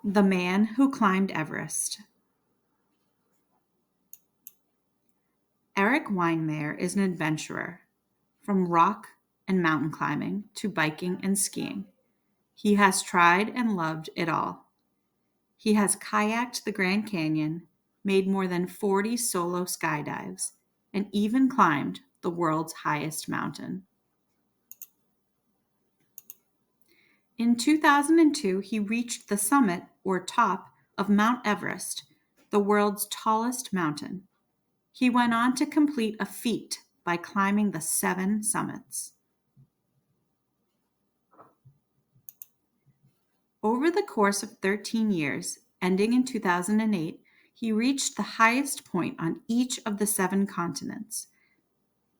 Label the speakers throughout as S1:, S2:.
S1: The Man Who Climbed Everest. Eric Weinmeier is an adventurer, from rock and mountain climbing to biking and skiing. He has tried and loved it all. He has kayaked the Grand Canyon, made more than 40 solo skydives, and even climbed the world's highest mountain. In 2002, he reached the summit or top of Mount Everest, the world's tallest mountain. He went on to complete a feat by climbing the 7 summits. Over the course of 13 years, ending in 2008, he reached the highest point on each of the 7 continents.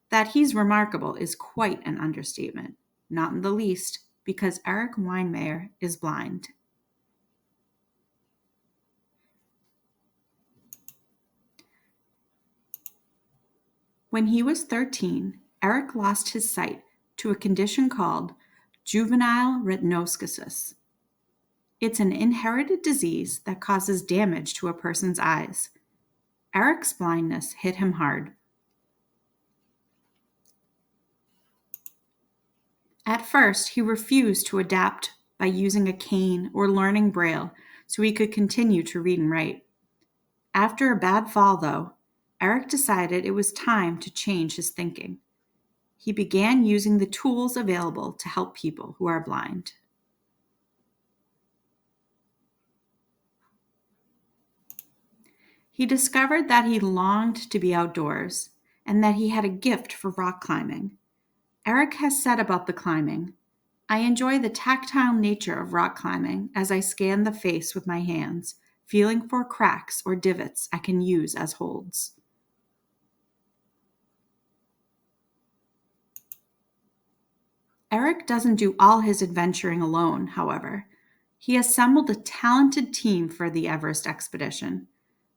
S1: That he's remarkable is quite an understatement, not in the least, because Eric Weinmeier is blind. When he was 13, Eric lost his sight to a condition called juvenile retinoschisis. It's an inherited disease that causes damage to a person's eyes. Eric's blindness hit him hard. At first, he refused to adapt by using a cane or learning Braille so he could continue to read and write. After a bad fall, though, Eric decided it was time to change his thinking. He began using the tools available to help people who are blind. He discovered that he longed to be outdoors and that he had a gift for rock climbing. Eric has said about the climbing, "I enjoy the tactile nature of rock climbing as I scan the face with my hands, feeling for cracks or divots I can use as holds." Eric doesn't do all his adventuring alone, however. He assembled a talented team for the Everest expedition.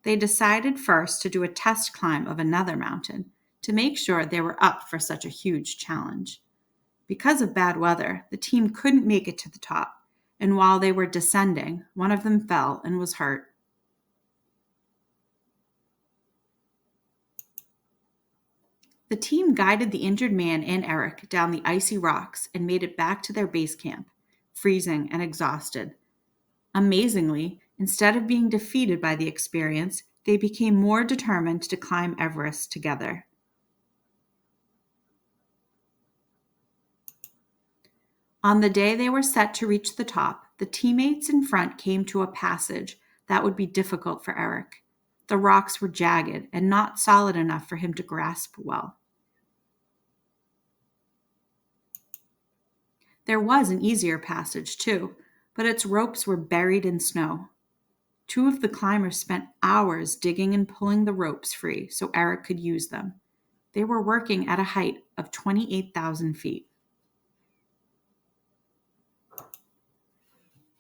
S1: They decided first to do a test climb of another mountain to make sure they were up for such a huge challenge. Because of bad weather, the team couldn't make it to the top, and while they were descending, one of them fell and was hurt. The team guided the injured man and Eric down the icy rocks and made it back to their base camp, freezing and exhausted. Amazingly, instead of being defeated by the experience, they became more determined to climb Everest together. On the day they were set to reach the top, the teammates in front came to a passage that would be difficult for Eric. The rocks were jagged and not solid enough for him to grasp well. There was an easier passage, too, but its ropes were buried in snow. 2 of the climbers spent hours digging and pulling the ropes free so Eric could use them. They were working at a height of 28,000 feet.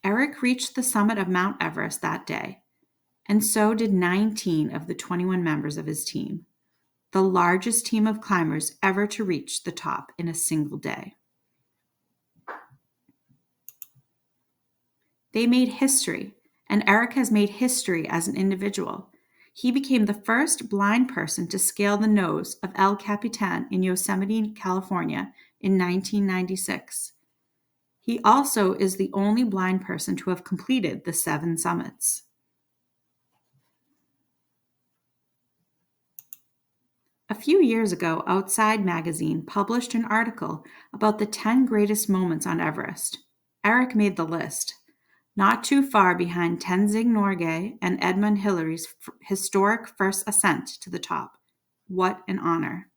S1: Eric reached the summit of Mount Everest that day, and so did 19 of the 21 members of his team, the largest team of climbers ever to reach the top in a single day. They made history, and Eric has made history as an individual. He became the first blind person to scale the nose of El Capitan in Yosemite, California in 1996. He also is the only blind person to have completed the 7 summits. A few years ago, Outside magazine published an article about the 10 greatest moments on Everest. Eric made the list, not too far behind Tenzing Norgay and Edmund Hillary's historic first ascent to the top. What an honor.